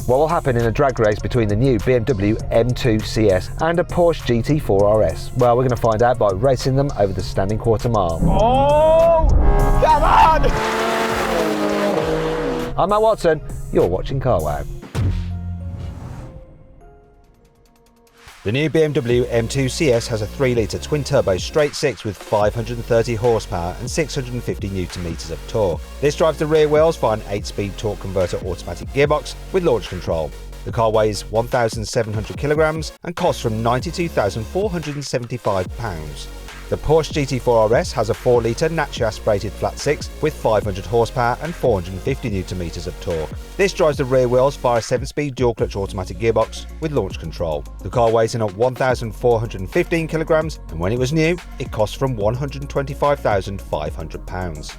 What will happen in a drag race between the new BMW M2 CS and a Porsche GT4 RS? Well, we're going to find out by racing them over the standing quarter mile. Oh, come on! I'm Matt Watson, you're watching Carwow. The new BMW M2 CS has a 3-litre twin-turbo straight-six with 530 horsepower and 650 Nm of torque. This drives the rear wheels via an 8-speed torque converter automatic gearbox with launch control. The car weighs 1,700 kilograms and costs from £92,475. The Porsche GT4 RS has a 4-litre naturally-aspirated flat-six with 500 horsepower and 450 Nm of torque. This drives the rear wheels via a 7-speed dual-clutch automatic gearbox with launch control. The car weighs in at 1,415 kilograms, and when it was new, it cost from £125,500.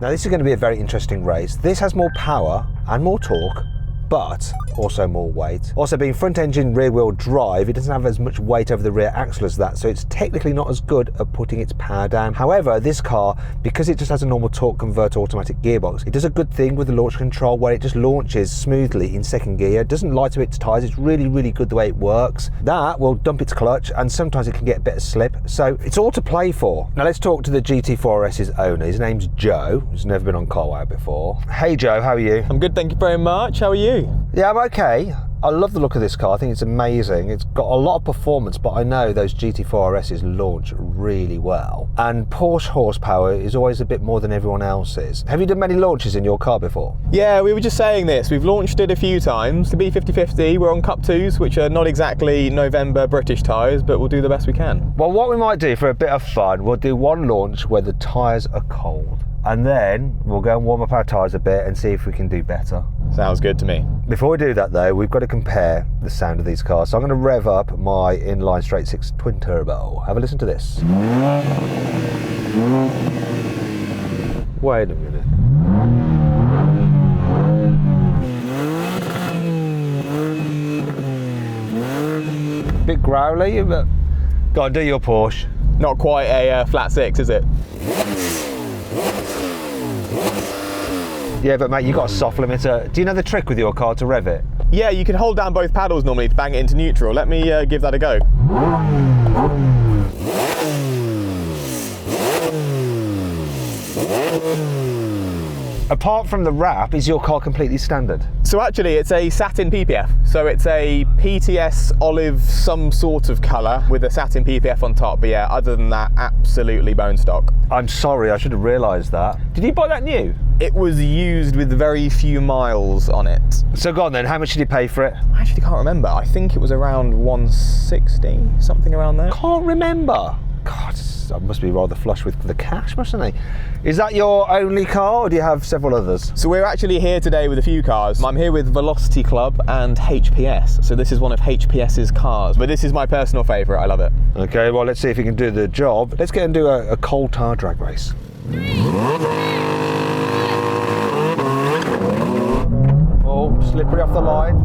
Now this is going to be a very interesting race. This has more power and more torque, but also more weight. Also, being front engine rear wheel drive, it doesn't have as much weight over the rear axle as that, so it's technically not as good at putting its power down. However, this car, because it just has a normal torque converter automatic gearbox, it does a good thing with the launch control where it just launches smoothly in second gear. It doesn't lie to its tyres. It's really good the way it works. That will dump its clutch, and sometimes it can get a bit of slip, so it's all to play for. Now let's talk to the GT4 RS's owner. His name's Joe, who's never been on Carwow before. Hey Joe, how are you? I'm good, thank you very much. How are you? Yeah, I'm okay. I love the look of this car. I think it's amazing. It's got a lot of performance, but I know those GT4 RS's launch really well. And Porsche horsepower is always a bit more than everyone else's. Have you done many launches in your car before? Yeah, we were just saying this. We've launched it a few times. To be 50-50, we're on Cup 2s, which are not exactly November British tyres, but we'll do the best we can. Well, what we might do for a bit of fun, we'll do one launch where the tyres are cold. And then we'll go and warm up our tyres a bit and see if we can do better. Sounds good to me. Before we do that though, we've got to compare the sound of these cars. So I'm going to rev up my inline straight-six twin turbo. Have a listen to this. Wait a minute. Bit growly, but go on, do your Porsche. Not quite a flat six, is it? Yeah, but mate, you've got a soft limiter. Do you know the trick with your car to rev it? Yeah, you can hold down both paddles normally to bang it into neutral. Let me give that a go. Apart from the wrap, is your car completely standard? So actually it's a satin PPF. So it's a PTS olive some sort of colour with a satin PPF on top. But yeah, other than that, absolutely bone stock. I'm sorry, I should have realised that. Did you buy that new? It was used with very few miles on it. So go on then, how much did you pay for it? I actually can't remember. I think it was around 160, something around there. Can't remember. God, I must be rather flush with the cash, mustn't I? Is that your only car, or do you have several others? So we're actually here today with a few cars. I'm here with Velocity Club and HPS. So this is one of HPS's cars, but this is my personal favourite. I love it. Okay, well, let's see if you can do the job. Let's get and do a coal tar drag race. Oh, slippery off the line.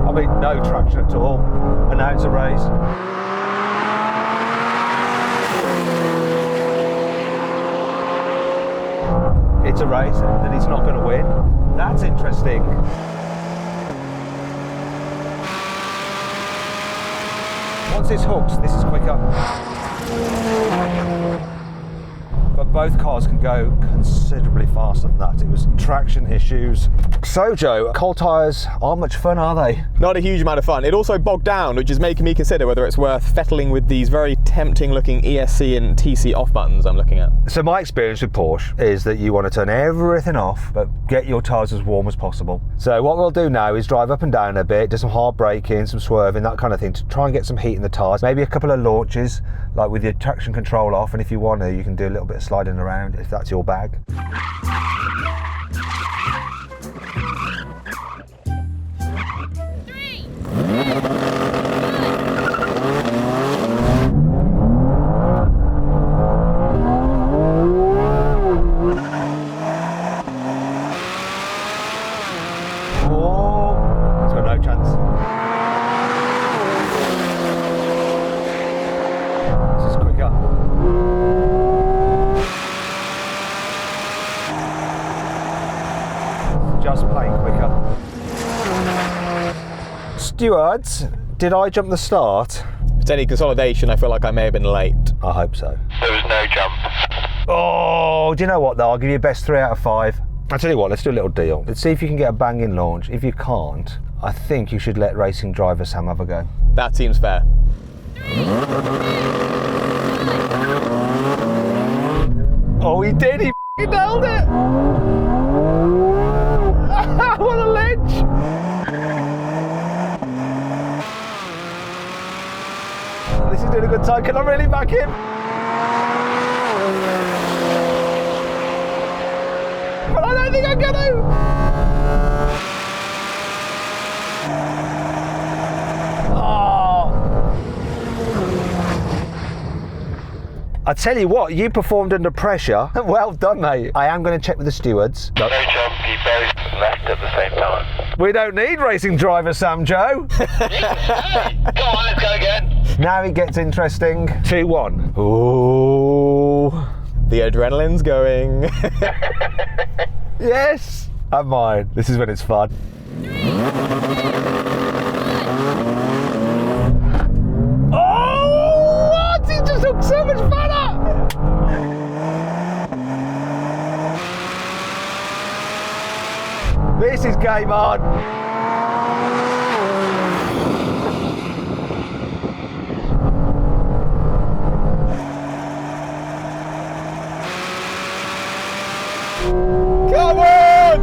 I mean, no traction at all, and now it's a race. It's a race, and he's not going to win. That's interesting. Once this hooks, this is quicker. But both cars can go considerably faster than that. It was traction issues. So Joe, coal tyres aren't much fun, are they? Not a huge amount of fun. It also bogged down, which is making me consider whether it's worth fettling with these very tempting looking ESC and TC off buttons I'm looking at. So my experience with Porsche is that you want to turn everything off, but get your tyres as warm as possible. So what we'll do now is drive up and down a bit, do some hard braking, some swerving, that kind of thing, to try and get some heat in the tyres. Maybe a couple of launches, like with your traction control off, and if you want to, you can do a little bit of sliding around if that's your bag. Oh, it's got no chance. This is quicker. just playing quicker. Stuart, did I jump the start? If it's any consolidation, I feel like I may have been late. I hope so. There was no jump. Oh, do you know what though? I'll give you best 3 out of 5. I'll tell you what, let's do a little deal. Let's see if you can get a banging launch. If you can't, I think you should let racing driver Sam have a go. That seems fair. Oh, he did, he nailed it! What a ledge! This is doing a good time. Can I really back him? But I don't think I'm gonna. Oh. I tell you what, you performed under pressure. Well done, mate. I am going to check with the stewards. No jump, he both left at the same time. We don't need racing driver Sam Joe. Hey, come on, let's go again. Now it gets interesting. 2-1. Ooh. The adrenaline's going. Yes. I'm mine. This is when it's fun. Oh, what? He just looked so much better. This is game on. Come on!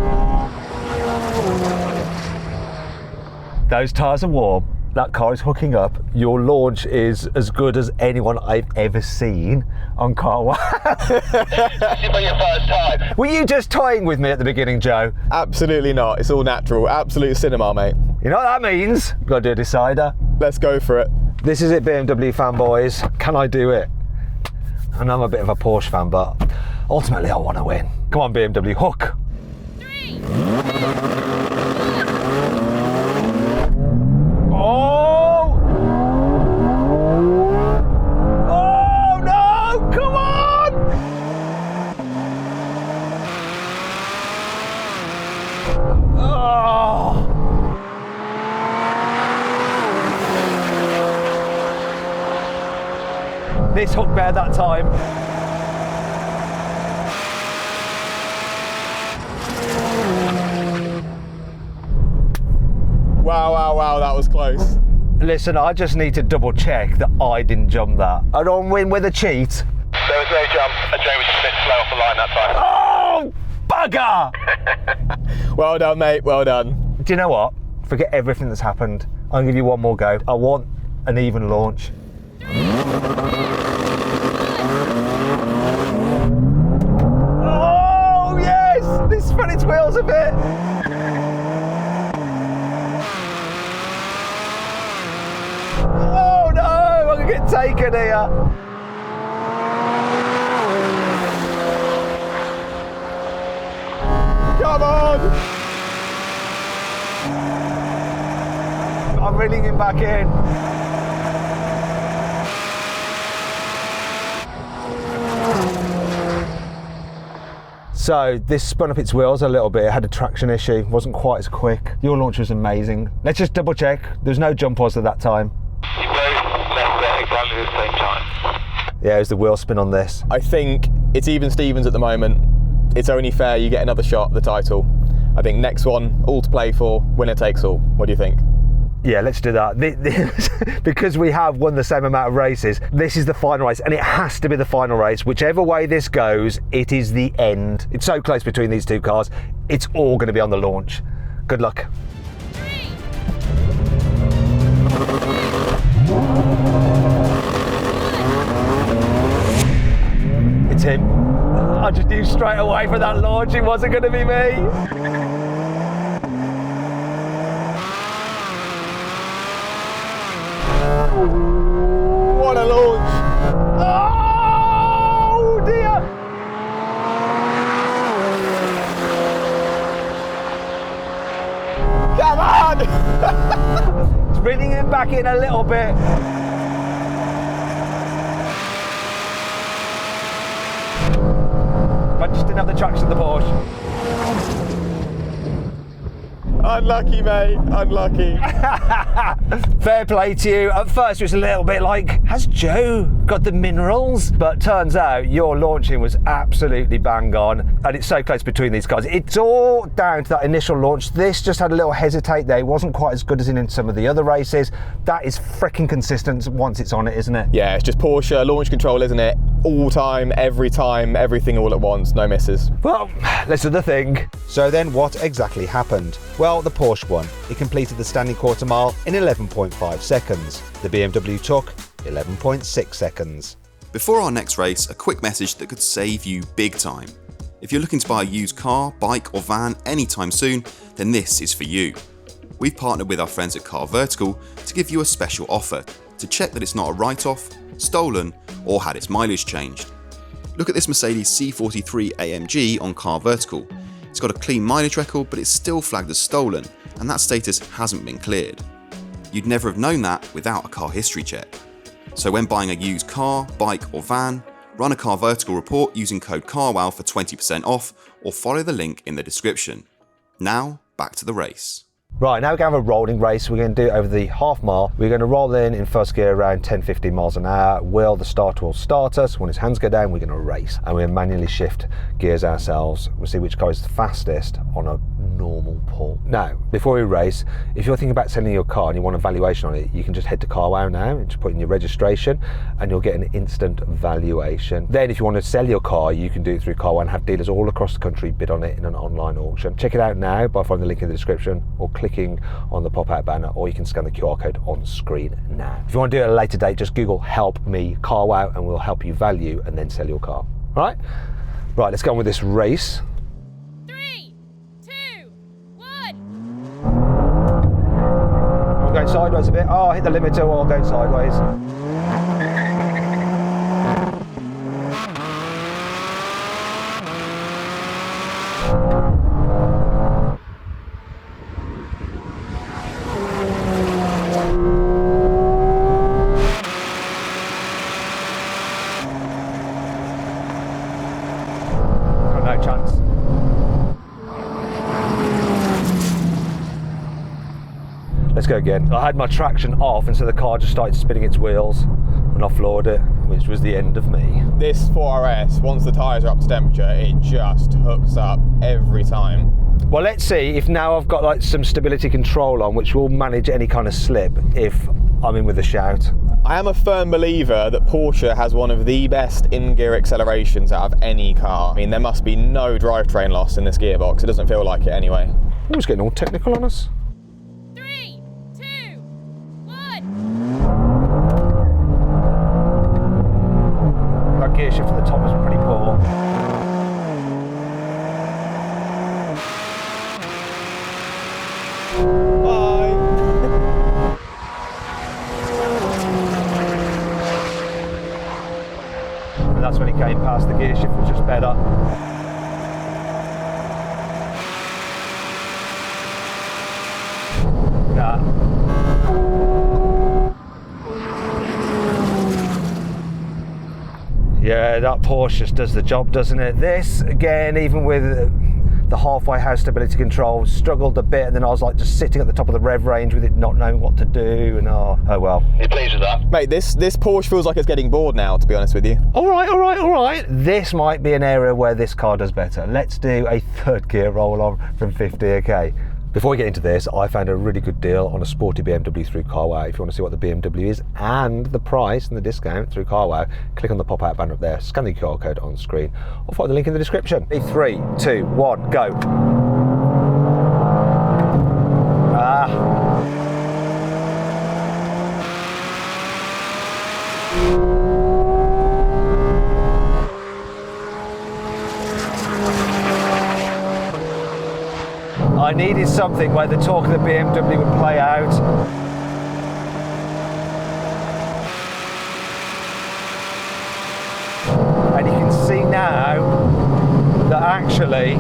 Those tyres are warm. That car is hooking up. Your launch is as good as anyone I've ever seen on carwow. This is for your first time. Were you just toying with me at the beginning, Joe? Absolutely not. It's all natural. Absolute cinema, mate. You know what that means? Got to do a decider. Let's go for it. This is it, BMW fanboys. Can I do it? And I'm a bit of a Porsche fan, but ultimately I want to win. Come on, BMW, hook. 3. Oh! Oh no! Come on! Oh! This hook bear that time. Wow, that was close. Listen, I just need to double check that I didn't jump that. I don't win with a cheat. There was no jump, and Joe was a bit slow off the line that time. Oh, bugger! Well done, mate, well done. Do you know what? Forget everything that's happened. I'll give you one more go. I want an even launch. Oh, yes! This spun its wheels a bit. Oh no, I'm gonna get taken here. Come on! I'm reeling him back in. So this spun up its wheels a little bit. It had a traction issue, wasn't quite as quick. Your launch was amazing. Let's just double check. There's no jump odds at that time. You both left at exactly the same time. Yeah, it was the wheel spin on this. I think it's even Stevens at the moment. It's only fair you get another shot at the title. I think next one, all to play for, winner takes all. What do you think? Yeah, let's do that. Because we have won the same amount of races, this is the final race, and it has to be the final race. Whichever way this goes, it is the end. It's so close between these two cars. It's all going to be on the launch. Good luck. 3. It's him. I just knew straight away for that launch it wasn't going to be me. What a launch! Oh dear! Come on! It's bringing him back in a little bit. But just didn't have the traction of the Porsche. Unlucky, mate, unlucky. Fair play to you. At first it was a little bit like, has Joe got the minerals? But turns out your launching was absolutely bang on, and it's so close between these cars. It's all down to that initial launch. This just had a little hesitate there. It wasn't quite as good as in some of the other races. That is freaking consistent once it's on it, isn't it? Yeah, it's just Porsche launch control, isn't it? All time, everything all at once, no misses. Well, let's do the thing. So then what exactly happened? Well, the Porsche won. It completed the standing quarter mile in 11.5 seconds. The BMW took 11.6 seconds. Before our next race, a quick message that could save you big time. If you're looking to buy a used car, bike or van anytime soon, then this is for you. We've partnered with our friends at Car Vertical to give you a special offer to check that it's not a write-off, stolen or had its mileage changed. Look at this Mercedes C43 AMG on Car Vertical. It's got a clean mileage record, but it's still flagged as stolen, and that status hasn't been cleared. You'd never have known that without a car history check. So when buying a used car, bike or van, run a Car Vertical report using code carwow for 20% off, or follow the link in the description. Now, back to the race. Right, now we're going to have a rolling race. We're going to do it over the half mile. We're going to roll in first gear around 10-15 miles an hour. The starter will start us. When his hands go down, we're going to race. And we'll manually shift gears ourselves. We'll see which car is the fastest on a normal pull. Now, before we race, if you're thinking about selling your car and you want a valuation on it, you can just head to carwow now and just put in your registration and you'll get an instant valuation. Then if you want to sell your car, you can do it through carwow and have dealers all across the country bid on it in an online auction. Check it out now by following the link in the description or clicking on the pop-out banner, or you can scan the QR code on screen now. If you want to do it at a later date, just Google help me carwow and we'll help you value and then sell your car. Right, let's go on with this race. 3, 2, 1. I'm going sideways a bit. Oh, I hit the limiter while going sideways. No chance. Let's go again. I had my traction off and so the car just started spinning its wheels and I floored it, which was the end of me. This 4RS, once the tyres are up to temperature, it just hooks up every time. Well, let's see if now I've got like some stability control on, which will manage any kind of slip if I'm in with a shout. I am a firm believer that Porsche has one of the best in-gear accelerations out of any car. I mean, there must be no drivetrain loss in this gearbox. It doesn't feel like it anyway. Who's getting all technical on us? 3, 2, 1. That gear shift at the top was pretty poor. Bye. And that's when he came past. The gear shift was just better. Yeah. Yeah, that Porsche just does the job, doesn't it? This, again, even with the halfway house stability control, struggled a bit, and then I was like just sitting at the top of the rev range with it not knowing what to do, and oh well. You pleased with that? Mate, this Porsche feels like it's getting bored now, to be honest with you. All right. This might be an area where this car does better. Let's do a third gear roll on from 50, okay? Before we get into this, I found a really good deal on a sporty BMW through carwow. If you want to see what the BMW is and the price and the discount through carwow, click on the pop-out banner up there, scan the QR code on screen, or follow the link in the description. 3, 2, 1, go. I needed something where the torque of the BMW would play out. And you can see now that actually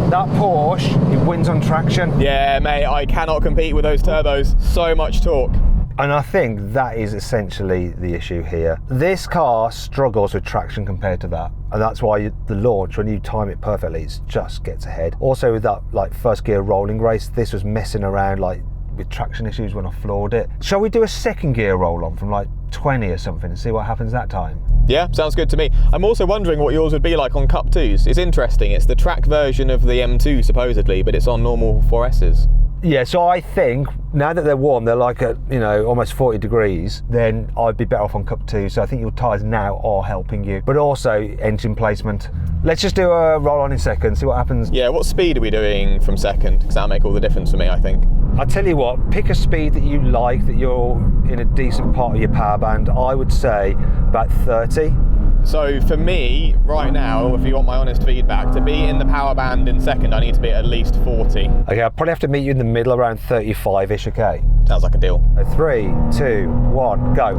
that Porsche, it wins on traction. Yeah, mate, I cannot compete with those turbos. So much torque. And I think that is essentially the issue here. This car struggles with traction compared to that. And that's why the launch, when you time it perfectly, it just gets ahead. Also with that like first gear rolling race, this was messing around like with traction issues when I floored it. Shall we do a second gear roll on from like 20 or something and see what happens that time? Yeah, sounds good to me. I'm also wondering what yours would be like on Cup 2s. It's interesting, it's the track version of the M2 supposedly, but it's on normal 4Ss. Yeah, so I think now that they're warm, they're like at, you know, almost 40 degrees, then I'd be better off on Cup 2. So I think your tyres now are helping you, but also engine placement. Let's just do a roll on in second, see what happens. Yeah, what speed are we doing from second? Because that'll make all the difference for me, I think. I'll tell you what, pick a speed that you like, that you're in a decent part of your power band. I would say about 30. So for me, right now, if you want my honest feedback, to be in the power band in second, I need to be at least 40. Okay, I'll probably have to meet you in the middle around 35-ish, okay? Sounds like a deal. 3, 2, 1, go.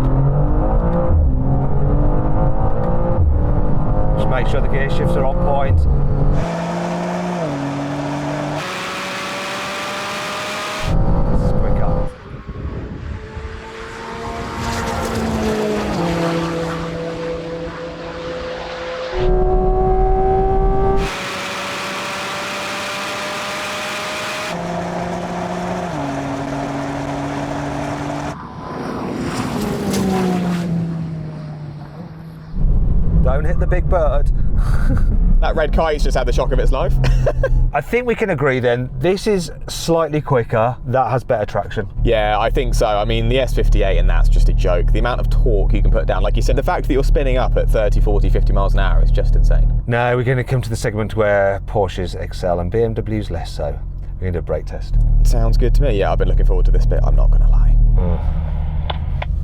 Just make sure the gear shifts are on point. This is quicker. Don't hit the big bird. That red kite's just had the shock of its life. I think we can agree then, this is slightly quicker, that has better traction. Yeah, I think so. I mean, the S58 and that's just a joke. The amount of torque you can put down, like you said, the fact that you're spinning up at 30, 40, 50 miles an hour is just insane. Now we're going to come to the segment where Porsches excel and BMWs less so. We're going to do a brake test. Sounds good to me. Yeah, I've been looking forward to this bit, I'm not going to lie.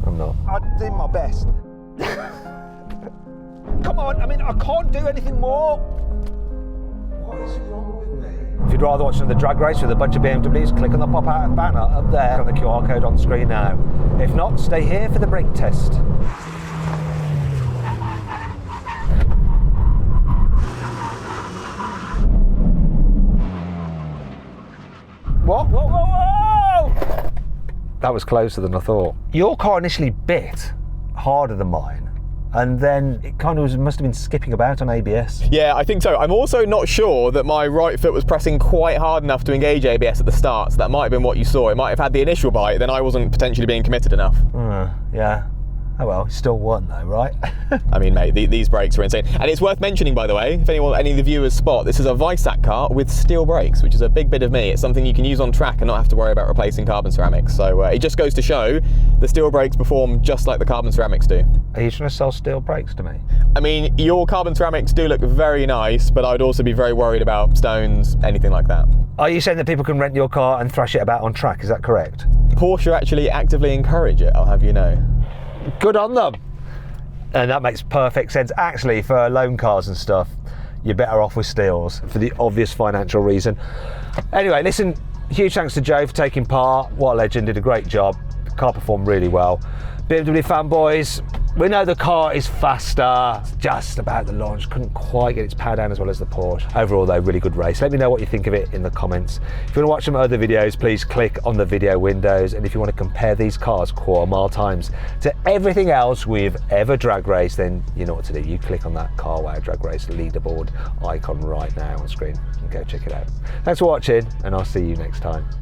I'm not. I did my best. Come on, I mean, I can't do anything more. What is wrong with me? If you'd rather watch another drag race with a bunch of BMWs, click on the pop-out banner up there on the QR code on screen now. If not, stay here for the brake test. What? Whoa, whoa, whoa! That was closer than I thought. Your car initially bit harder than mine. And then it kind of must have been skipping about on ABS. Yeah, I think so. I'm also not sure that my right foot was pressing quite hard enough to engage ABS at the start, so that might have been what you saw. It might have had the initial bite, then I wasn't potentially being committed enough. Yeah. Oh well, still won though, right? I mean, mate, these brakes are insane. And it's worth mentioning, by the way, if any of the viewers spot, this is a Visac car with steel brakes, which is a big bit of me. It's something you can use on track and not have to worry about replacing carbon ceramics. So it just goes to show the steel brakes perform just like the carbon ceramics do. Are you trying to sell steel brakes to me? I mean, your carbon ceramics do look very nice, but I'd also be very worried about stones, anything like that. Are you saying that people can rent your car and thrash it about on track? Is that correct? Porsche actually actively encourage it, I'll have you know. Good on them. And that makes perfect sense. Actually, for loan cars and stuff, you're better off with steels for the obvious financial reason. Anyway, listen, huge thanks to Joe for taking part. What a legend, did a great job. The car performed really well. BMW fanboys, we know the car is faster. It's just about the launch. Couldn't quite get its power down as well as the Porsche. Overall though, really good race. Let me know what you think of it in the comments. If you want to watch some other videos, please click on the video windows. And if you want to compare these cars quarter mile times to everything else we've ever drag raced, then you know what to do. You click on that Carwow drag race leaderboard icon right now on screen and go check it out. Thanks for watching, and I'll see you next time.